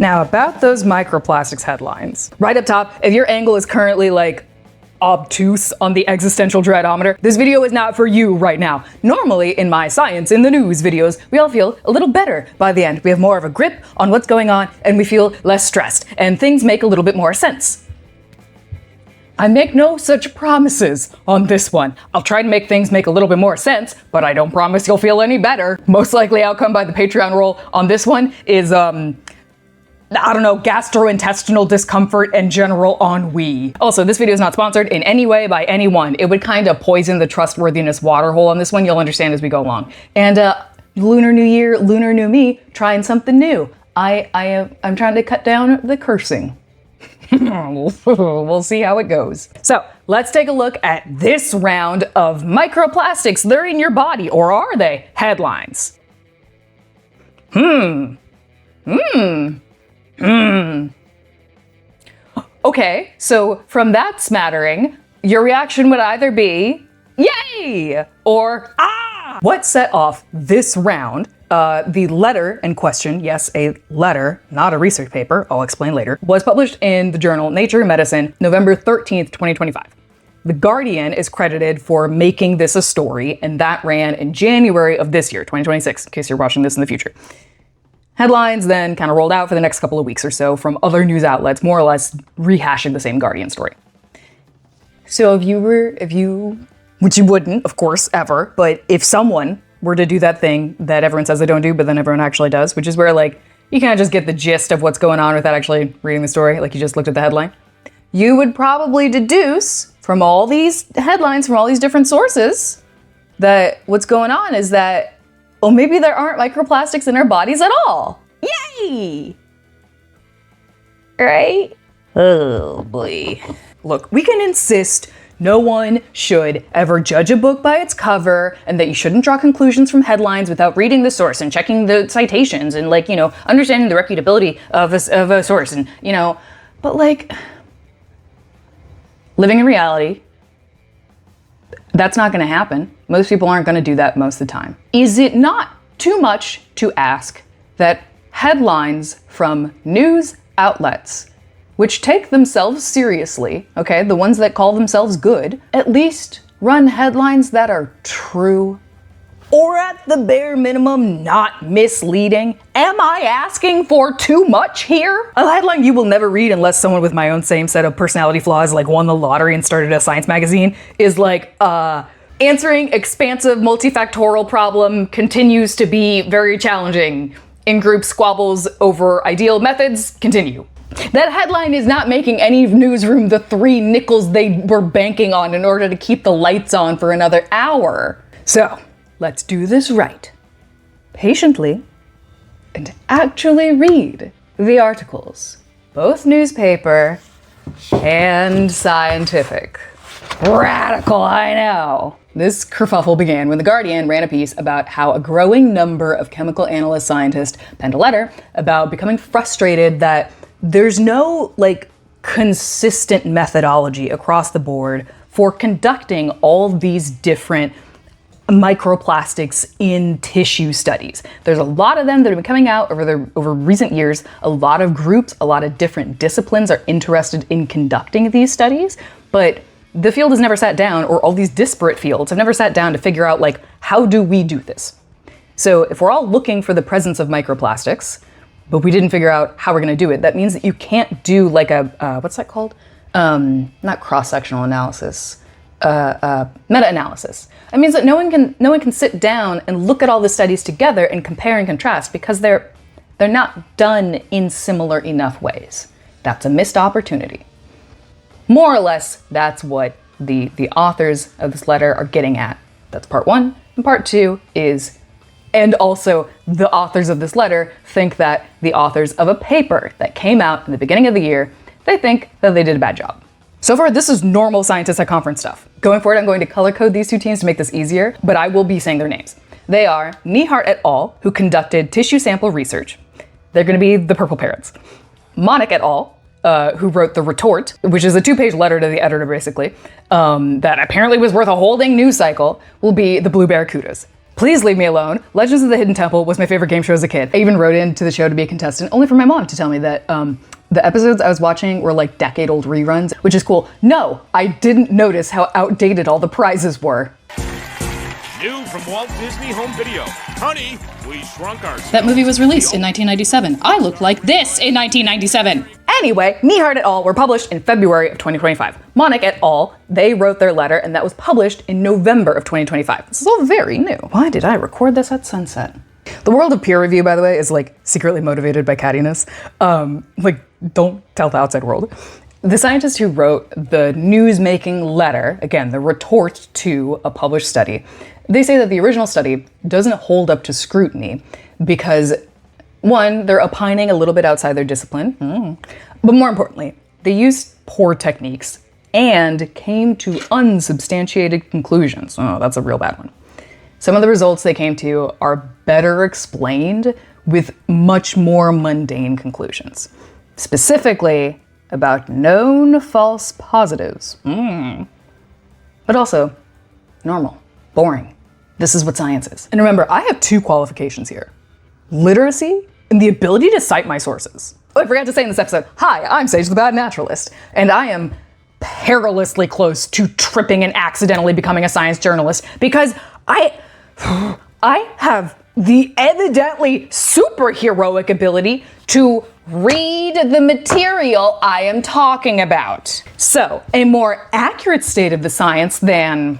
Now about those microplastics headlines. Right up top, if your angle is currently like obtuse on the existential dreadometer, this video is not for you right now. Normally in my science in the news videos, we all feel a little better by the end. We have more of a grip on what's going on and we feel less stressed and things make a little bit more sense. I make no such promises on this one. I'll try to make things make a little bit more sense, but I don't promise you'll feel any better. Most likely outcome by the Patreon roll on this one is, I don't know, gastrointestinal discomfort and general ennui. Also, this video is not sponsored in any way by anyone. It would kind of poison the trustworthiness water hole on this one. You'll understand as we go along. And Lunar New Year, Lunar New Me, trying something new. I'm trying to cut down the cursing. We'll see how it goes. So let's take a look at this round of microplastics. They're in your body, or are they? Headlines. Okay, so from that smattering, your reaction would either be, yay, or ah! What set off this round, the letter in question, yes, a letter, not a research paper, I'll explain later, was published in the journal Nature Medicine, November 13th, 2025. The Guardian is credited for making this a story, and that ran in January of this year, 2026, in case you're watching this in the future. Headlines then kind of rolled out for the next couple of weeks or so from other news outlets, more or less rehashing the same Guardian story. So if you, which you wouldn't, of course, ever, but if someone were to do that thing that everyone says they don't do, but then everyone actually does, which is where like, you kind of just get the gist of what's going on without actually reading the story, like you just looked at the headline, you would probably deduce from all these headlines, from all these different sources, that what's going on is that, well, maybe there aren't microplastics in our bodies at all. Yay! Right? Oh boy. Look, we can insist no one should ever judge a book by its cover and that you shouldn't draw conclusions from headlines without reading the source and checking the citations and like, you know, understanding the reputability of a source and, you know, but like, living in reality, that's not gonna happen. Most people aren't gonna do that most of the time. Is it not too much to ask that headlines from news outlets, which take themselves seriously, okay, the ones that call themselves good, at least run headlines that are true, or at the bare minimum, not misleading? Am I asking for too much here? A headline you will never read unless someone with my own same set of personality flaws like won the lottery and started a science magazine is like, answering expansive multifactorial problem continues to be very challenging. In-group squabbles over ideal methods continue. That headline is not making any newsroom the 3 nickels they were banking on in order to keep the lights on for another hour. So, let's do this right, patiently, and actually read the articles, both newspaper and scientific. Radical, I know. This kerfuffle began when The Guardian ran a piece about how a growing number of chemical analyst scientists penned a letter about becoming frustrated that there's no like consistent methodology across the board for conducting all these different microplastics in tissue studies. There's a lot of them that have been coming out over recent years. A lot of groups, a lot of different disciplines are interested in conducting these studies, but the field has never sat down, or all these disparate fields have never sat down to figure out like, how do we do this? So if we're all looking for the presence of microplastics, but we didn't figure out how we're gonna do it, that means that you can't do like a, what's that called? Not cross-sectional analysis, meta-analysis. It means that no one can sit down and look at all the studies together and compare and contrast because they're not done in similar enough ways. That's a missed opportunity. More or less, that's what the authors of this letter are getting at. That's part 1. And part 2 is, and also the authors of this letter think that the authors of a paper that came out in the beginning of the year, they think that they did a bad job. So far, this is normal scientists at conference stuff. Going forward, I'm going to color code these 2 teams to make this easier, but I will be saying their names. They are Nihart et al., who conducted tissue sample research. They're gonna be the purple parrots. Monikh et al., who wrote the retort, which is a 2-page letter to the editor, basically, that apparently was worth a whole dang news cycle, will be the blue barracudas. Please leave me alone. Legends of the Hidden Temple was my favorite game show as a kid. I even wrote into the show to be a contestant, only for my mom to tell me that the episodes I was watching were like decade-old reruns, which is cool. No, I didn't notice how outdated all the prizes were. New from Walt Disney Home Video. Honey, we shrunk ourselves. That movie was released in 1997. I looked like this in 1997. Anyway, Nihart et al. Were published in February of 2025. Monikh et al., they wrote their letter, and that was published in November of 2025. This is all very new. Why did I record this at sunset? The world of peer review, by the way, is like secretly motivated by cattiness. Like, don't tell the outside world. The scientists who wrote the news-making letter, again, the retort to a published study, they say that the original study doesn't hold up to scrutiny because, one, they're opining a little bit outside their discipline, but more importantly, they used poor techniques and came to unsubstantiated conclusions. Oh, that's a real bad one. Some of the results they came to are better explained with much more mundane conclusions, specifically about known false positives. But also, normal, boring. This is what science is. And remember, I have two qualifications here: literacy and the ability to cite my sources. Oh, I forgot to say in this episode, hi, I'm Sage the Bad Naturalist, and I am perilously close to tripping and accidentally becoming a science journalist because I have the evidently superheroic ability to read the material I am talking about. So, a more accurate state of the science than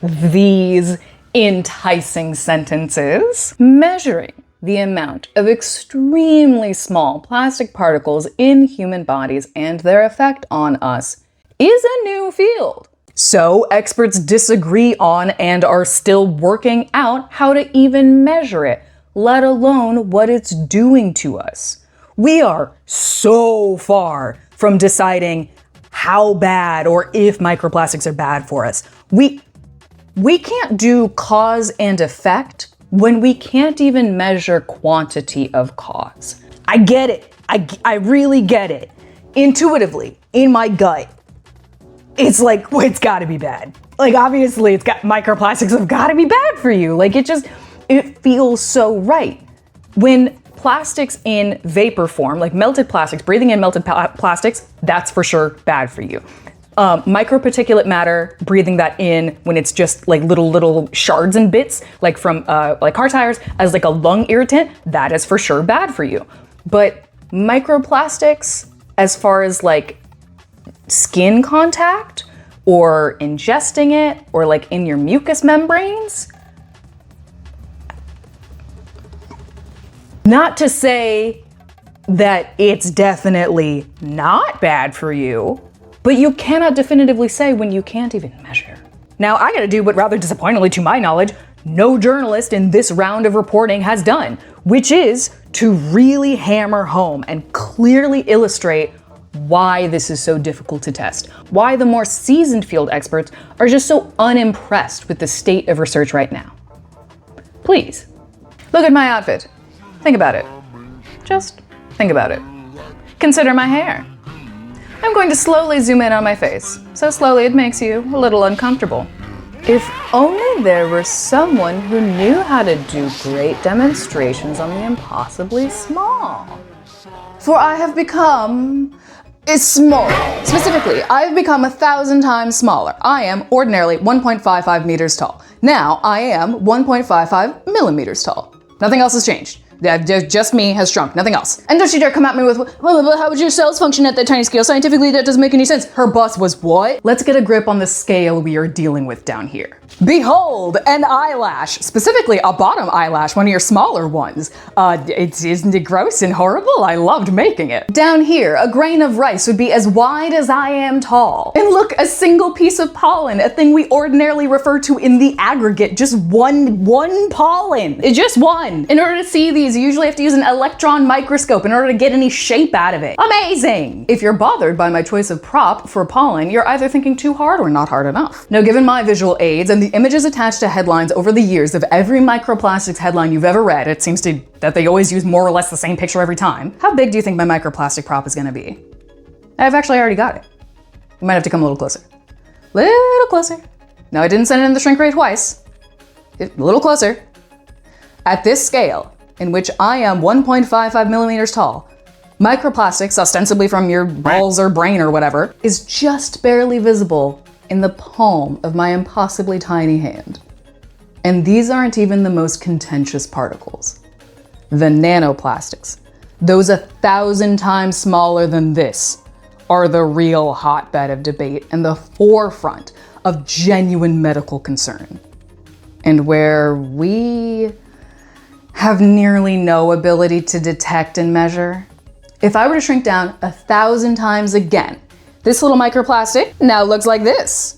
these enticing sentences: measuring the amount of extremely small plastic particles in human bodies and their effect on us is a new field. So experts disagree on and are still working out how to even measure it, let alone what it's doing to us. We are so far from deciding how bad or if microplastics are bad for us. We can't do cause and effect when we can't even measure quantity of cause. I get it. I really get it. Intuitively, in my gut, it's like, well, it's gotta be bad. Like, obviously, microplastics have gotta be bad for you. Like, it feels so right. When plastics in vapor form, like melted plastics, breathing in melted plastics, that's for sure bad for you. Microparticulate matter, breathing that in when it's just like little shards and bits, like from like car tires, as like a lung irritant, that is for sure bad for you. But microplastics, as far as like skin contact or ingesting it or like in your mucous membranes, not to say that it's definitely not bad for you, but you cannot definitively say when you can't even measure. Now, I gotta do what, rather disappointingly to my knowledge, no journalist in this round of reporting has done, which is to really hammer home and clearly illustrate why this is so difficult to test, why the more seasoned field experts are just so unimpressed with the state of research right now. Please, look at my outfit. Think about it. Just think about it. Consider my hair. I'm going to slowly zoom in on my face, so slowly it makes you a little uncomfortable. If only there were someone who knew how to do great demonstrations on the impossibly small. For I have become small. Specifically, I have become 1,000 times smaller. I am ordinarily 1.55 meters tall. Now I am 1.55 millimeters tall. Nothing else has changed. Just me has shrunk, nothing else. And don't you dare come at me with, well, how would your cells function at that tiny scale? Scientifically, that doesn't make any sense. Her boss was what? Let's get a grip on the scale we are dealing with down here. Behold, an eyelash, specifically a bottom eyelash, one of your smaller ones. Isn't it gross and horrible? I loved making it. Down here, a grain of rice would be as wide as I am tall. And look, a single piece of pollen, a thing we ordinarily refer to in the aggregate, just one pollen. It's just one. In order to see these, you usually have to use an electron microscope in order to get any shape out of it. Amazing! If you're bothered by my choice of prop for pollen, you're either thinking too hard or not hard enough. Now, given my visual aids and the images attached to headlines over the years of every microplastics headline you've ever read, it seems that they always use more or less the same picture every time. How big do you think my microplastic prop is gonna be? I've actually already got it. You might have to come a little closer. Little closer. No, I didn't send it in the shrink ray twice. a little closer. At this scale, in which I am 1.55 millimeters tall, microplastics, ostensibly from your balls or brain or whatever, is just barely visible in the palm of my impossibly tiny hand. And these aren't even the most contentious particles. The nanoplastics, those 1,000 times smaller than this, are the real hotbed of debate and the forefront of genuine medical concern. And where we have nearly no ability to detect and measure. If I were to shrink down 1,000 times again, this little microplastic now looks like this.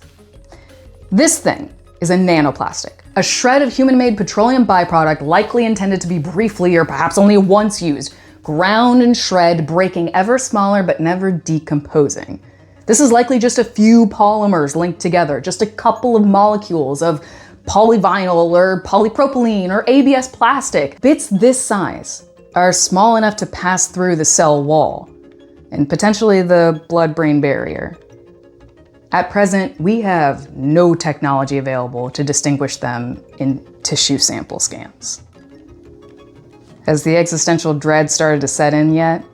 This thing is a nanoplastic, a shred of human-made petroleum byproduct likely intended to be briefly or perhaps only once used, ground and shred, breaking ever smaller but never decomposing. This is likely just a few polymers linked together, just a couple of molecules of polyvinyl or polypropylene or ABS plastic. Bits this size are small enough to pass through the cell wall and potentially the blood-brain barrier. At present, we have no technology available to distinguish them in tissue sample scans. Has the existential dread started to set in yet?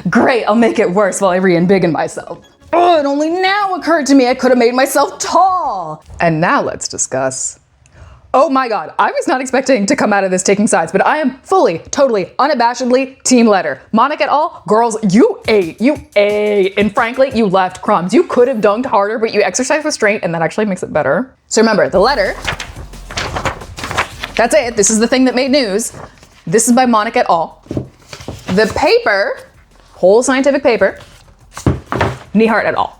Great, I'll make it worse while I re-embiggen myself. Oh, it only now occurred to me I could have made myself tall. And now let's discuss. Oh my God, I was not expecting to come out of this taking sides, but I am fully, totally, unabashedly team letter. Monikh et al., girls, you ate. And frankly, you left crumbs. You could have dunked harder, but you exercised restraint, and that actually makes it better. So remember, the letter, that's it. This is the thing that made news. This is by Monikh et al. The paper, whole scientific paper, Nihart et al.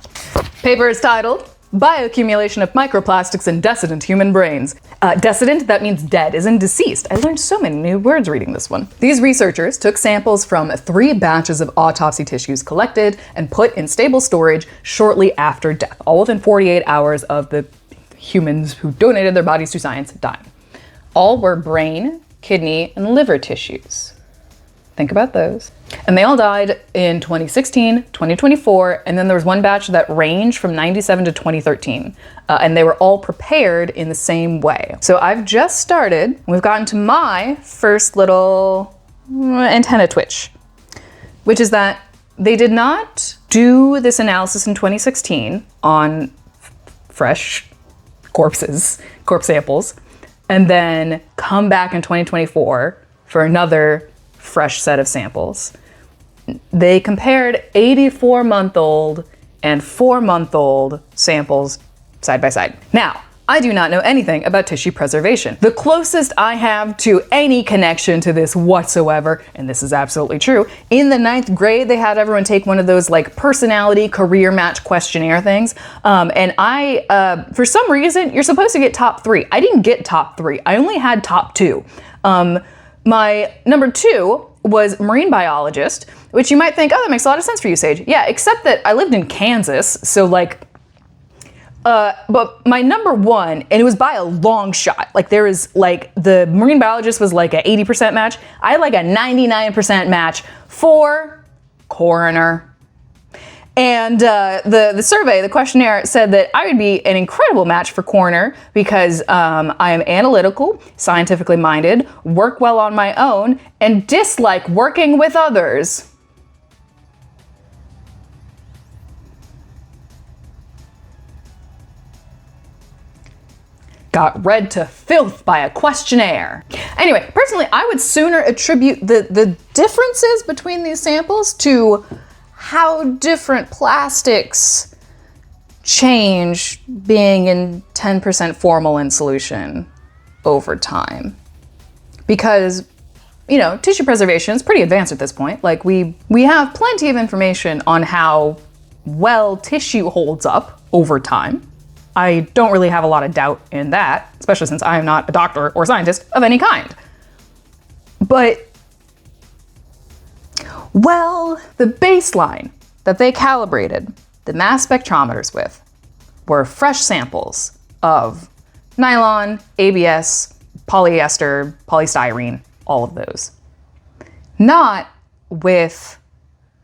Paper is titled Bioaccumulation of Microplastics in Decedent Human Brains. Decedent, that means dead, as in deceased. I learned so many new words reading this one. These researchers took samples from 3 batches of autopsy tissues collected and put in stable storage shortly after death, all within 48 hours of the humans who donated their bodies to science dying. All were brain, kidney, and liver tissues. Think about those. And they all died in 2016, 2024, and then there was one batch that ranged from 97 to 2013. And they were all prepared in the same way. So I've just started, we've gotten to my first little antenna twitch, which is that they did not do this analysis in 2016 on fresh corpse samples, and then come back in 2024 for another fresh set of samples. They compared 84-month-old and 4-month-old samples side by side. Now, I do not know anything about tissue preservation. The closest I have to any connection to this whatsoever, and this is absolutely true, in the 9th grade they had everyone take one of those like personality career match questionnaire things. And I, for some reason, you're supposed to get top 3. I didn't get top 3. I only had top 2. My number 2 was marine biologist, which you might think, oh, that makes a lot of sense for you, Sage. Yeah, except that I lived in Kansas, so like, but my number 1, and it was by a long shot, like there is like, the marine biologist was like an 80% match. I had like a 99% match for coroner. And the survey, the questionnaire said that I would be an incredible match for coroner because I am analytical, scientifically minded, work well on my own, and dislike working with others. Got read to filth by a questionnaire. Anyway, personally, I would sooner attribute the differences between these samples to how different plastics change being in 10% formalin solution over time. Because, you know, tissue preservation is pretty advanced at this point. Like we have plenty of information on how well tissue holds up over time. I don't really have a lot of doubt in that, especially since I am not a doctor or scientist of any kind. But well, the baseline that they calibrated the mass spectrometers with were fresh samples of nylon, ABS, polyester, polystyrene, all of those. Not with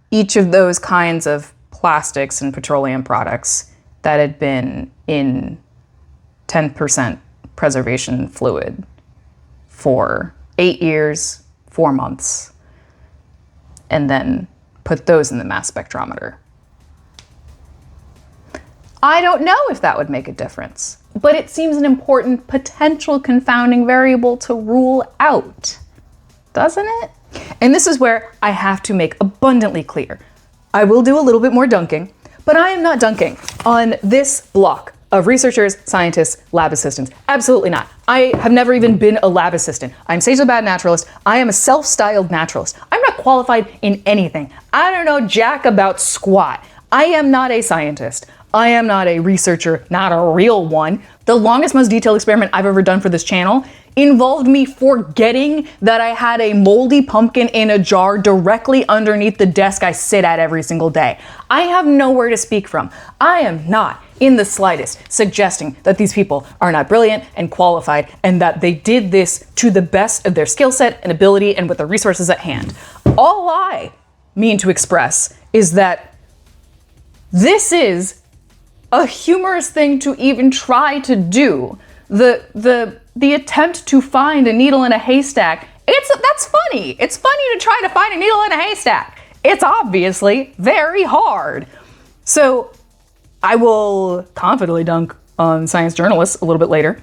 each of those kinds of plastics and petroleum products that had been in 10% preservation fluid for 8 years, 4 months, and then put those in the mass spectrometer. I don't know if that would make a difference, but it seems an important potential confounding variable to rule out, doesn't it? And this is where I have to make abundantly clear. I will do a little bit more dunking, but I am not dunking on this block of researchers, scientists, lab assistants. Absolutely not. I have never even been a lab assistant. I'm Sage the Bad Naturalist. I am a self-styled naturalist. I'm not qualified in anything. I don't know jack about squat. I am not a scientist. I am not a researcher, not a real one. The longest, most detailed experiment I've ever done for this channel involved me forgetting that I had a moldy pumpkin in a jar directly underneath the desk I sit at every single day. I have nowhere to speak from. I am not in the slightest suggesting that these people are not brilliant and qualified and that they did this to the best of their skill set and ability and with the resources at hand. All I mean to express is that this is a humorous thing to even try to do. The attempt to find a needle in a haystack, that's funny. It's funny to try to find a needle in a haystack. It's obviously very hard. So I will confidently dunk on science journalists a little bit later.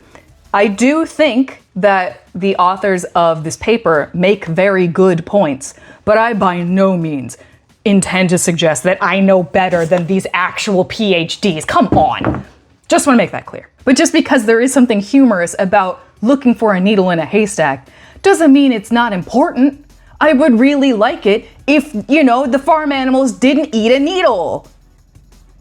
I do think that the authors of this paper make very good points, but I by no means intend to suggest that I know better than these actual PhDs. Come on. Just want to make that clear. But just because there is something humorous about looking for a needle in a haystack doesn't mean it's not important. I would really like it if, the farm animals didn't eat a needle.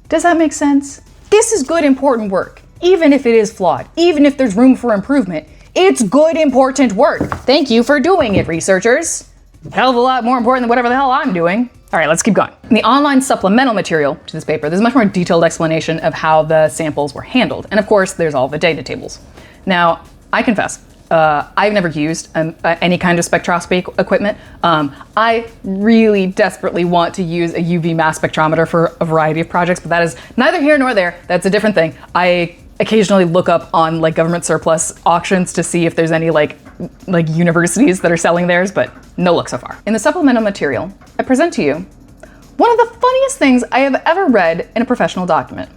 Does that make sense? This is good, important work. Even if it is flawed, even if there's room for improvement, it's good, important work. Thank you for doing it, researchers. Hell of a lot more important than whatever the hell I'm doing. All right, let's keep going. In the online supplemental material to this paper, there's a much more detailed explanation of how the samples were handled. And of course, there's all the data tables. Now, I confess, I've never used any kind of spectroscopy equipment. I really desperately want to use a UV mass spectrometer for a variety of projects, but that is neither here nor there. That's a different thing. I occasionally look up on government surplus auctions to see if there's any universities that are selling theirs, but no luck so far. In the supplemental material, I present to you one of the funniest things I have ever read in a professional document.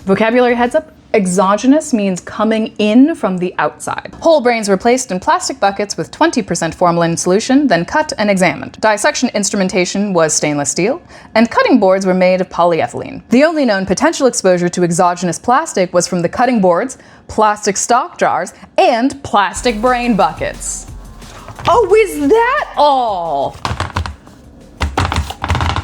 Vocabulary heads up. Exogenous means coming in from the outside. Whole brains were placed in plastic buckets with 20% formalin solution, then cut and examined. Dissection instrumentation was stainless steel, and cutting boards were made of polyethylene. The only known potential exposure to exogenous plastic was from the cutting boards, plastic stock jars, and plastic brain buckets. Oh, is that all?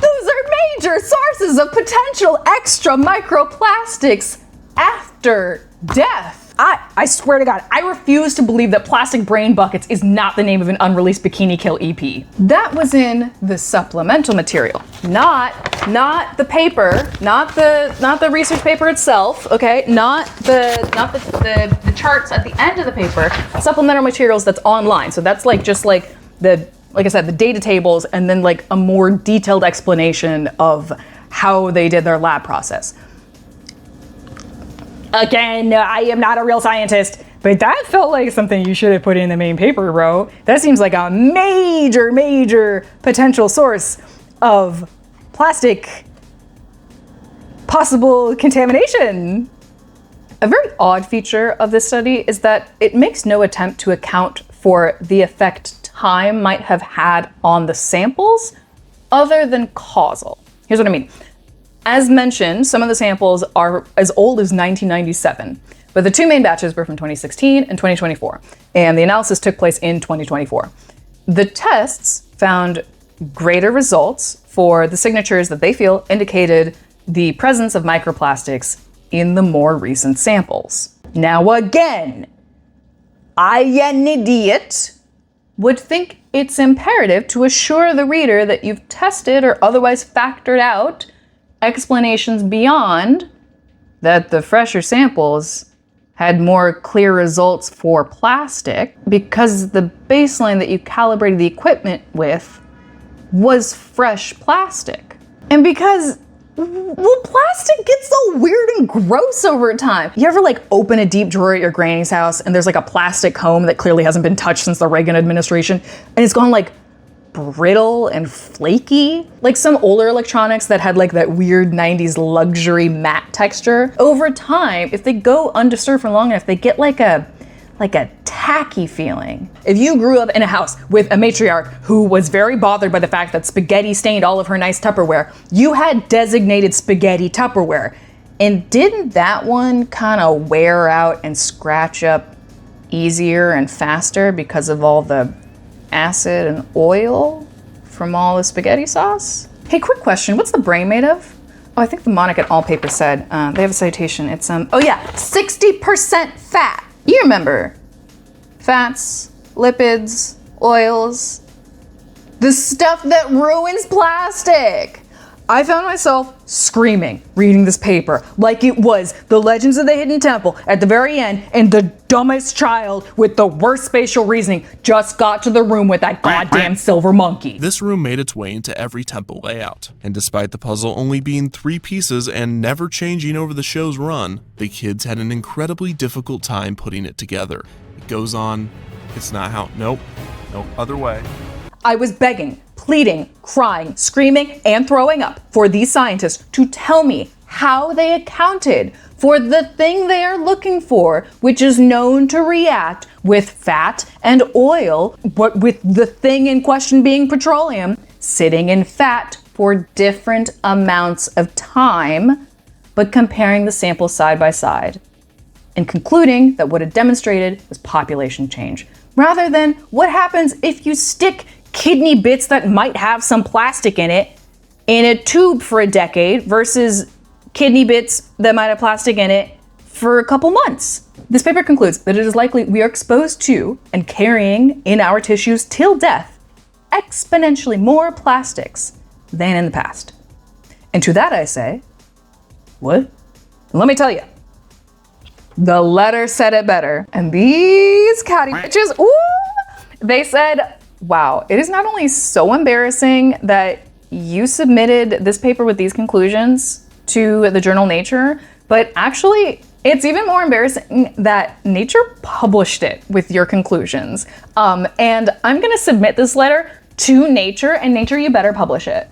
Those are major sources of potential extra microplastics after death. I swear to God, I refuse to believe that plastic brain buckets is not the name of an unreleased Bikini Kill EP. That was in the supplemental material, not the paper, not the research paper itself, okay? Not the charts at the end of the paper. Supplemental materials that's online. So that's like I said, the data tables and then a more detailed explanation of how they did their lab process. Again, I am not a real scientist, but that felt like something you should have put in the main paper, bro. That seems like a major potential source of plastic possible contamination. A very odd feature of this study is that it makes no attempt to account for the effect time might have had on the samples other than causal. Here's what I mean. As mentioned, some of the samples are as old as 1997, but the two main batches were from 2016 and 2024, and the analysis took place in 2024. The tests found greater results for the signatures that they feel indicated the presence of microplastics in the more recent samples. Now again, I, an idiot, would think it's imperative to assure the reader that you've tested or otherwise factored out explanations beyond that the fresher samples had more clear results for plastic because the baseline that you calibrated the equipment with was fresh plastic. And because Well, plastic gets so weird and gross over time. You ever like open a deep drawer at your granny's house and there's like a plastic comb that clearly hasn't been touched since the Reagan administration and it's gone like brittle and flaky? Like some older electronics that had like that weird 90s luxury matte texture. Over time, if they go undisturbed for long enough, they get like a tacky feeling. If you grew up in a house with a matriarch who was very bothered by the fact that spaghetti stained all of her nice Tupperware, you had designated spaghetti Tupperware. And didn't that one kind of wear out and scratch up easier and faster because of all the acid and oil from all the spaghetti sauce? Hey, quick question, what's the brain made of? Oh, I think the Monikh et al. Paper said, they have a citation, it's, oh yeah, 60% fat. You remember fats, lipids, oils, the stuff that ruins plastic. I found myself screaming reading this paper like it was The Legends of the Hidden Temple at the very end and the dumbest child with the worst spatial reasoning just got to the room with that goddamn silver monkey. This room made its way into every temple layout, and despite the puzzle only being 3 pieces and never changing over the show's run, the kids had an incredibly difficult time putting it together. It goes on, it's not how, nope, other way. I was begging, pleading, crying, screaming, and throwing up for these scientists to tell me how they accounted for the thing they are looking for, which is known to react with fat and oil, but with the thing in question being petroleum, sitting in fat for different amounts of time, but comparing the samples side by side, and concluding that what it demonstrated was population change, rather than what happens if you stick kidney bits that might have some plastic in it in a tube for a decade versus kidney bits that might have plastic in it for a couple months. This paper concludes that it is likely we are exposed to and carrying in our tissues till death exponentially more plastics than in the past. And to that I say, what? Let me tell you, the letter said it better. And these catty bitches, ooh, they said, wow, it is not only so embarrassing that you submitted this paper with these conclusions to the journal Nature, but actually it's even more embarrassing that Nature published it with your conclusions. And I'm gonna submit this letter to Nature, and Nature, you better publish it.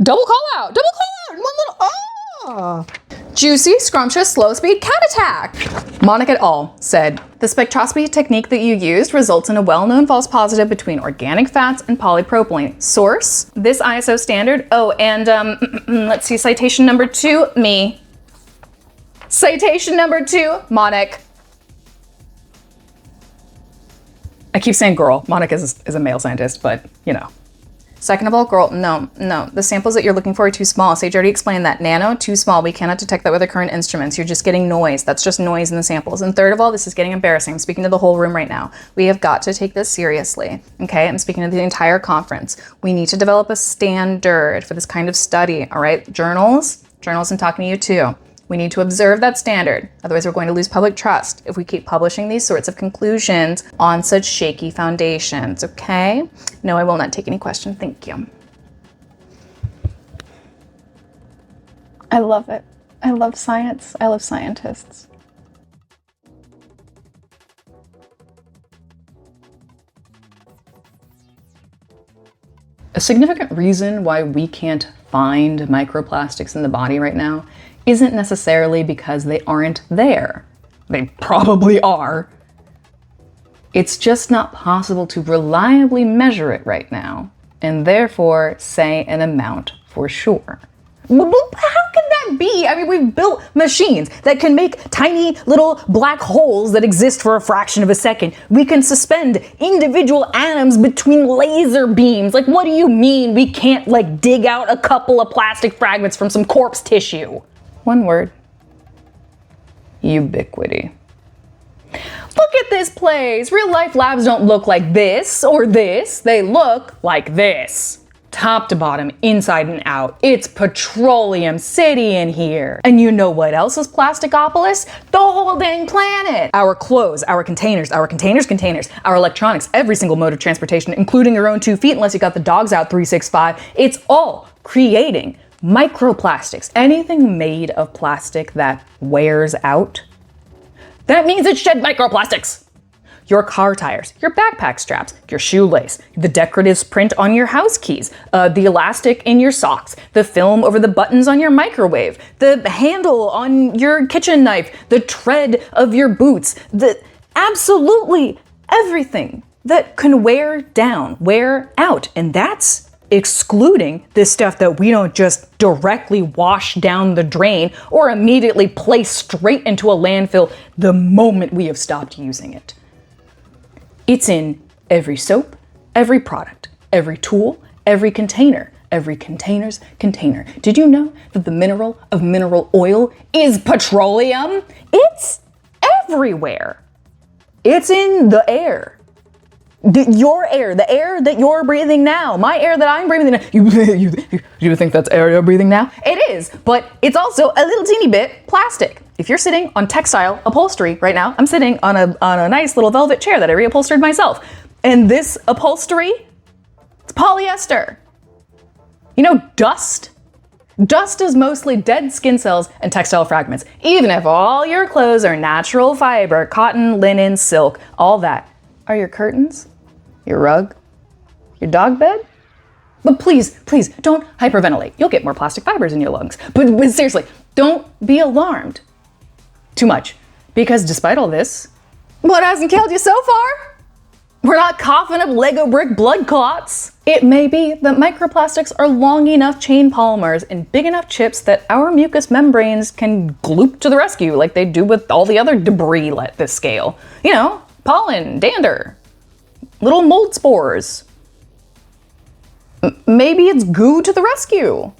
Double call out, one little, oh! Juicy, scrumptious, slow speed cat attack. Monikh et al. Said, the spectroscopy technique that you used results in a well-known false positive between organic fats and polypropylene. Source, this ISO standard. Oh, and let's see, citation number 2, me. Citation number 2, Monikh. I keep saying girl. Monikh is a male scientist, but you know. Second of all, girl, no. The samples that you're looking for are too small. Sage already explained that. Nano, too small. We cannot detect that with our current instruments. You're just getting noise. That's just noise in the samples. And third of all, this is getting embarrassing. I'm speaking to the whole room right now. We have got to take this seriously, okay? I'm speaking to the entire conference. We need to develop a standard for this kind of study, all right? Journals, I'm talking to you too. We need to observe that standard. Otherwise, we're going to lose public trust if we keep publishing these sorts of conclusions on such shaky foundations, okay? No, I will not take any questions. Thank you. I love it. I love science. I love scientists. A significant reason why we can't find microplastics in the body right now isn't necessarily because they aren't there. They probably are. It's just not possible to reliably measure it right now, and therefore say an amount for sure. But how can that be? I mean, we've built machines that can make tiny little black holes that exist for a fraction of a second. We can suspend individual atoms between laser beams. Like, what do you mean we can't, like, dig out a couple of plastic fragments from some corpse tissue? One word. Ubiquity. Look at this place. Real life labs don't look like this or this. They look like this. Top to bottom, inside and out. It's petroleum city in here. And you know what else is Plasticopolis? The whole dang planet. Our clothes, our containers, our our electronics, every single mode of transportation, including your own 2 feet unless you got the dogs out 365. It's all creating microplastics. Anything made of plastic that wears out, that means it shed microplastics. Your car tires, your backpack straps, your shoelace, the decorative print on your house keys, the elastic in your socks, the film over the buttons on your microwave, the handle on your kitchen knife, the tread of your boots, absolutely everything that can wear down, wear out. And that's excluding the stuff that we don't just directly wash down the drain or immediately place straight into a landfill the moment we have stopped using it. It's in every soap, every product, every tool, every container, every container's container. Did you know that the mineral of mineral oil is petroleum? It's everywhere. It's in the air. Your air, the air that you're breathing now, my air that I'm breathing now. You think that's air you're breathing now? It is, but it's also a little teeny bit plastic. If you're sitting on textile upholstery right now, I'm sitting on a nice little velvet chair that I reupholstered myself. And this upholstery, it's polyester. You know, dust? Dust is mostly dead skin cells and textile fragments. Even if all your clothes are natural fiber, cotton, linen, silk, all that. Are your curtains? Your rug? Your dog bed? But please, don't hyperventilate. You'll get more plastic fibers in your lungs. But seriously, don't be alarmed too much. Because despite all this, what hasn't killed you so far? We're not coughing up Lego brick blood clots. It may be that microplastics are long enough chain polymers and big enough chips that our mucous membranes can gloop to the rescue like they do with all the other debris at this scale. You know, pollen, dander, little mold spores. Maybe it's goo to the rescue.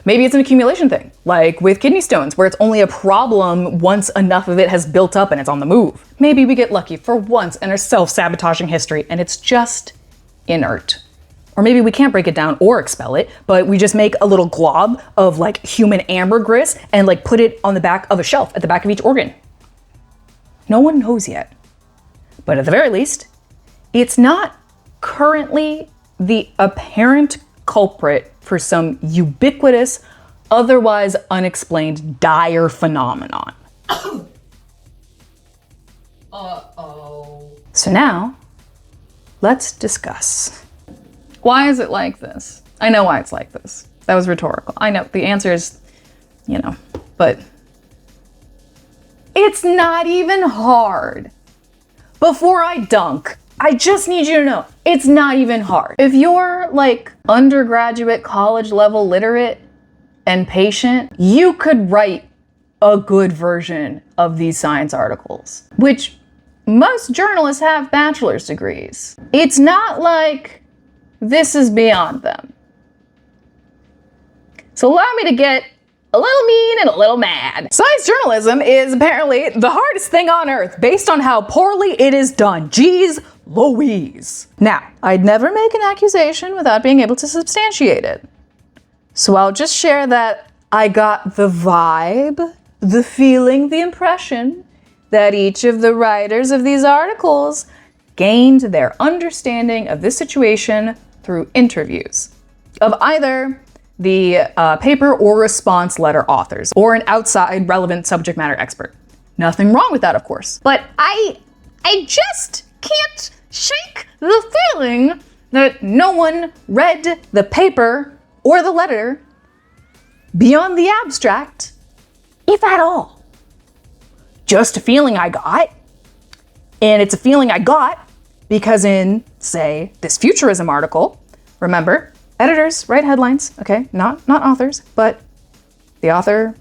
Maybe it's an accumulation thing, like with kidney stones, where it's only a problem once enough of it has built up and it's on the move. Maybe we get lucky for once in our self-sabotaging history and it's just inert. Or maybe we can't break it down or expel it, but we just make a little glob of like human ambergris and like put it on the back of a shelf at the back of each organ. No one knows yet. But at the very least, it's not currently the apparent culprit for some ubiquitous, otherwise unexplained dire phenomenon. So now, let's discuss. Why is it like this? I know why it's like this. That was rhetorical. I know the answer is, but it's not even hard. Before I dunk, I just need you to know, it's not even hard. If you're like undergraduate, college level literate and patient, you could write a good version of these science articles, which most journalists have bachelor's degrees. It's not like this is beyond them. So allow me to get a little mean and a little mad. Science journalism is apparently the hardest thing on earth based on how poorly it is done. Jeez Louise. Now, I'd never make an accusation without being able to substantiate it. So I'll just share that I got the vibe, the feeling, the impression that each of the writers of these articles gained their understanding of this situation through interviews of either the paper or response letter authors, or an outside relevant subject matter expert. Nothing wrong with that, of course. But I just can't shake the feeling that no one read the paper or the letter beyond the abstract, if at all. Just a feeling I got. And it's a feeling I got because in, say, this futurism article, remember, editors write headlines, okay? Not authors, but the author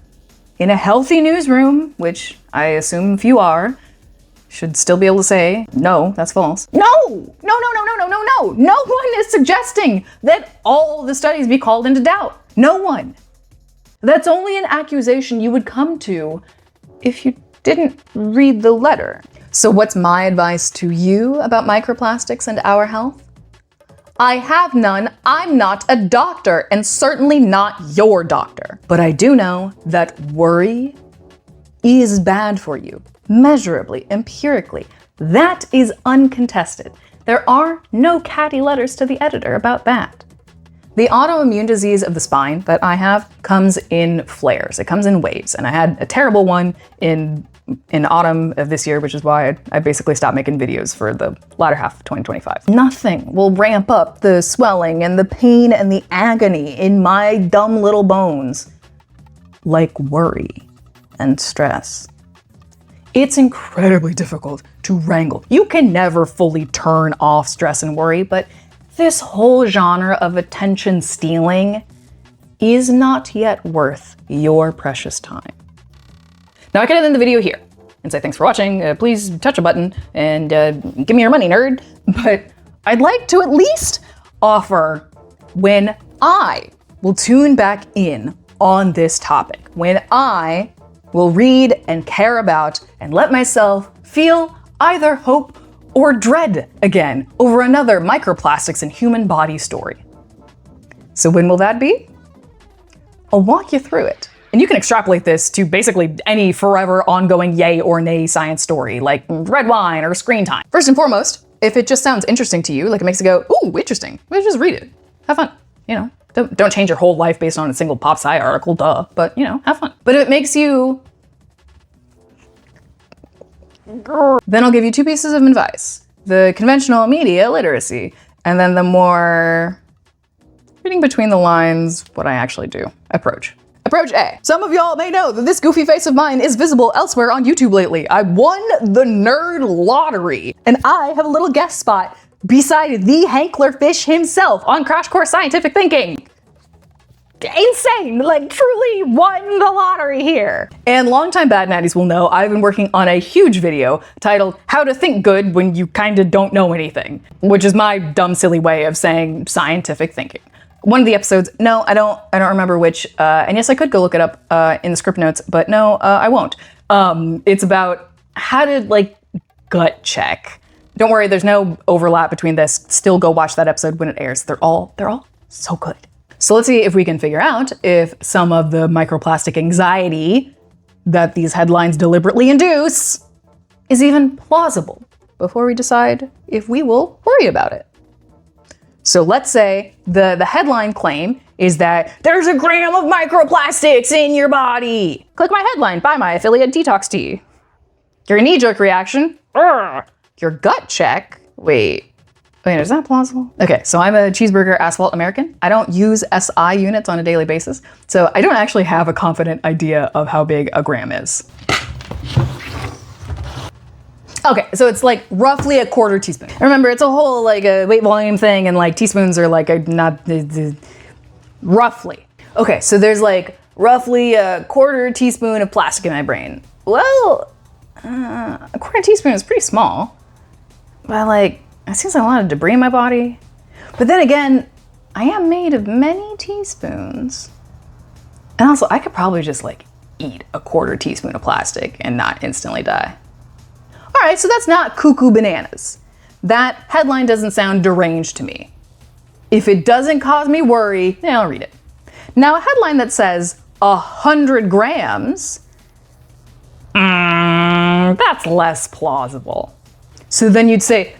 in a healthy newsroom, which I assume few are, should still be able to say, no, that's false. No! No one is suggesting that all the studies be called into doubt. No one. That's only an accusation you would come to if you didn't read the letter. So what's my advice to you about microplastics and our health? I have none. I'm not a doctor, and certainly not your doctor. But I do know that worry is bad for you, measurably, empirically. That is uncontested. There are no catty letters to the editor about that. The autoimmune disease of the spine that I have comes in flares. It comes in waves, and I had a terrible one in autumn of this year, which is why I basically stopped making videos for the latter half of 2025. Nothing will ramp up the swelling and the pain and the agony in my dumb little bones like worry and stress. It's incredibly difficult to wrangle. You can never fully turn off stress and worry, but this whole genre of attention stealing is not yet worth your precious time. Now I could end the video here and say thanks for watching, please touch a button and give me your money, nerd. But I'd like to at least offer when I will tune back in on this topic, when I will read and care about and let myself feel either hope or dread again over another microplastics in human body story. So when will that be? I'll walk you through it. And you can extrapolate this to basically any forever ongoing yay or nay science story, like red wine or screen time. First and foremost, if it just sounds interesting to you, like it makes you go, ooh, interesting, well, just read it. Have fun, you know. Don't change your whole life based on a single pop sci article, duh, but you know, have fun. But if it makes you... Then I'll give you two pieces of advice. The conventional media literacy, and then the more reading between the lines, what I actually do approach. Approach A. Some of y'all may know that this goofy face of mine is visible elsewhere on YouTube lately. I won the nerd lottery, and I have a little guest spot beside the Hanklerfish himself on Crash Course Scientific Thinking. Insane, like truly won the lottery here. And longtime Bad Natties will know I've been working on a huge video titled How to Think Good When You Kinda Don't Know Anything, which is my dumb silly way of saying scientific thinking. One of the episodes, no, I don't remember which, and yes, I could go look it up in the script notes, but no, I won't. It's about how to like gut check. Don't worry, there's no overlap between this. Still go watch that episode when it airs. They're all so good. So let's see if we can figure out if some of the microplastic anxiety that these headlines deliberately induce is even plausible before we decide if we will worry about it. So let's say the headline claim is that there's a gram of microplastics in your body. Click my headline, buy my affiliate detox tea. Your knee-jerk reaction, your gut check, wait, is that plausible? Okay, so I'm a cheeseburger asphalt American. I don't use SI units on a daily basis, so I don't actually have a confident idea of how big a gram is. Okay, so it's like roughly a quarter teaspoon. Remember, it's a whole like a weight volume thing, and like teaspoons are like roughly. Okay, so there's like roughly a quarter teaspoon of plastic in my brain. Well, a quarter teaspoon is pretty small, but like, it seems like a lot of debris in my body. But then again, I am made of many teaspoons. And also, I could probably just like eat a quarter teaspoon of plastic and not instantly die. All right, so that's not cuckoo bananas. That headline doesn't sound deranged to me. If it doesn't cause me worry, then I'll read it. Now, a headline that says 100 grams, that's less plausible. So then you'd say,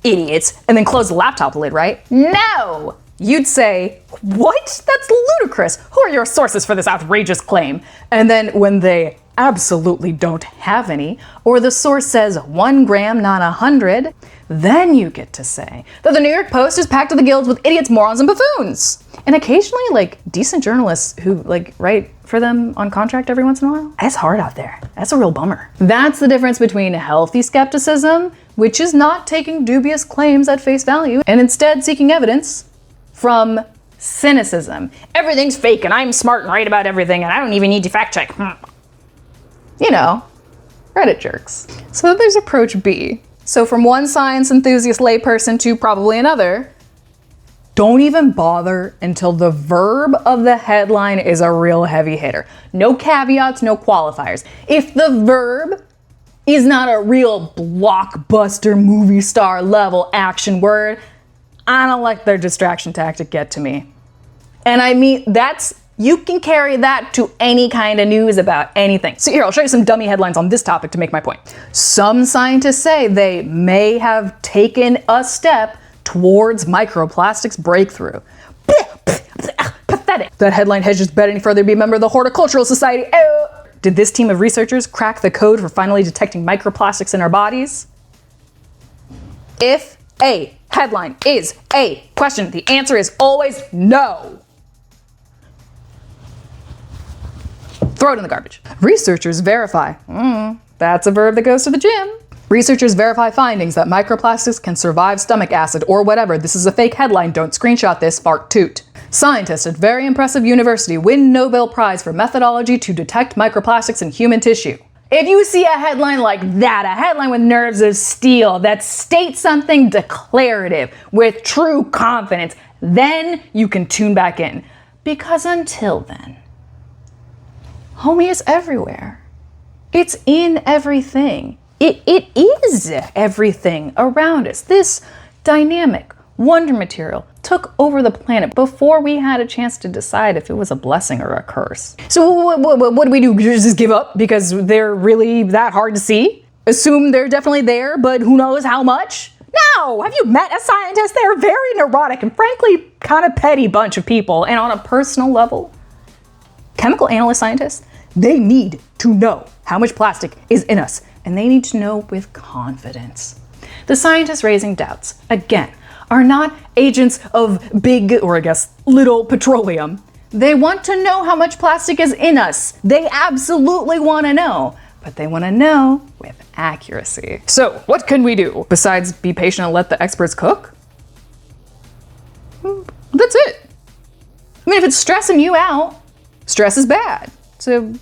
idiots, and then close the laptop lid, right? No! You'd say, what? That's ludicrous. Who are your sources for this outrageous claim? And then when they absolutely don't have any, or the source says 1 gram, not 100, then you get to say that the New York Post is packed to the gills with idiots, morons, and buffoons. And occasionally, like, decent journalists who, like, write for them on contract every once in a while. It's hard out there. That's a real bummer. That's the difference between healthy skepticism, which is not taking dubious claims at face value, and instead seeking evidence, from cynicism. Everything's fake, and I'm smart and right about everything, and I don't even need to fact check. You know, Reddit jerks. So there's approach B. So from one science enthusiast layperson to probably another, don't even bother until the verb of the headline is a real heavy hitter. No caveats, no qualifiers. If the verb is not a real blockbuster movie star level action word, I don't let their distraction tactic get to me. And I mean, you can carry that to any kind of news about anything. So here, I'll show you some dummy headlines on this topic to make my point. Some scientists say they may have taken a step towards microplastics breakthrough. pathetic. That headline hedges bet any further to be a member of the Horticultural Society. Did this team of researchers crack the code for finally detecting microplastics in our bodies? If a headline is a question, the answer is always no. Throw it in the garbage. Researchers verify. That's a verb that goes to the gym. Researchers verify findings that microplastics can survive stomach acid or whatever. This is a fake headline. Don't screenshot this. Fart toot. Scientists at very impressive university win Nobel Prize for methodology to detect microplastics in human tissue. If you see a headline like that, a headline with nerves of steel that states something declarative with true confidence, then you can tune back in. Because until then, homie, is everywhere. It's in everything. It is everything around us. This dynamic wonder material took over the planet before we had a chance to decide if it was a blessing or a curse. So what do we do? Just give up because they're really that hard to see? Assume they're definitely there, but who knows how much? No! Have you met a scientist? They're a very neurotic and frankly kind of petty bunch of people. And on a personal level, chemical analyst scientists, they need to know how much plastic is in us, and they need to know with confidence. The scientists raising doubts, again, are not agents of big, or I guess little petroleum. They want to know how much plastic is in us. They absolutely want to know, but they want to know with accuracy. So what can we do besides be patient and let the experts cook? That's it. I mean, if it's stressing you out, stress is bad. So,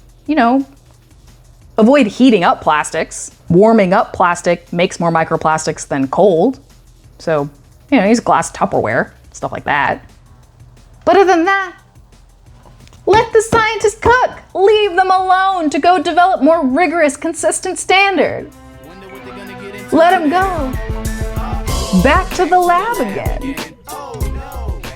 avoid heating up plastics. Warming up plastic makes more microplastics than cold. So, use glass Tupperware, stuff like that. But other than that, let the scientists cook. Leave them alone to go develop more rigorous, consistent standards. Let them go. Back to the lab again.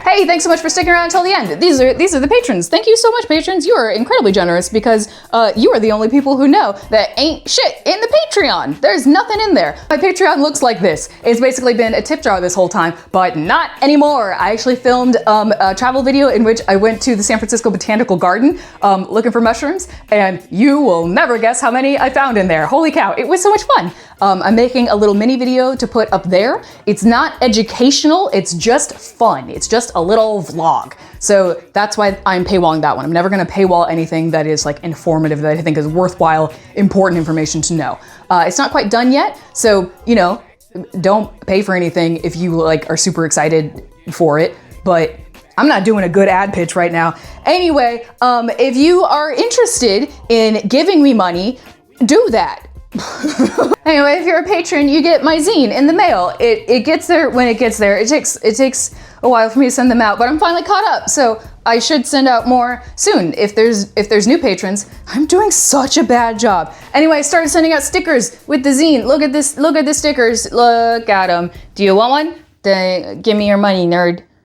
Hey, thanks so much for sticking around until the end. These are the patrons. Thank you so much, patrons. You are incredibly generous because you are the only people who know that ain't shit in the Patreon. There's nothing in there. My Patreon looks like this. It's basically been a tip jar this whole time, but not anymore. I actually filmed a travel video in which I went to the San Francisco Botanical Garden looking for mushrooms, and you will never guess how many I found in there. Holy cow, it was so much fun. I'm making a little mini video to put up there. It's not educational, it's just fun. It's just a little vlog. So that's why I'm paywalling that one. I'm never gonna paywall anything that is like informative, that I think is worthwhile, important information to know. It's not quite done yet, so don't pay for anything if you are super excited for it, but I'm not doing a good ad pitch right now. Anyway, if you are interested in giving me money, do that. Anyway, if you're a patron, you get my zine in the mail. It gets there when it gets there. It takes a while for me to send them out, but I'm finally caught up, so I should send out more soon. If there's new patrons, I'm doing such a bad job. Anyway, I started sending out stickers with the zine. Look at the stickers. Look at them. Do you want one? Then give me your money, nerd.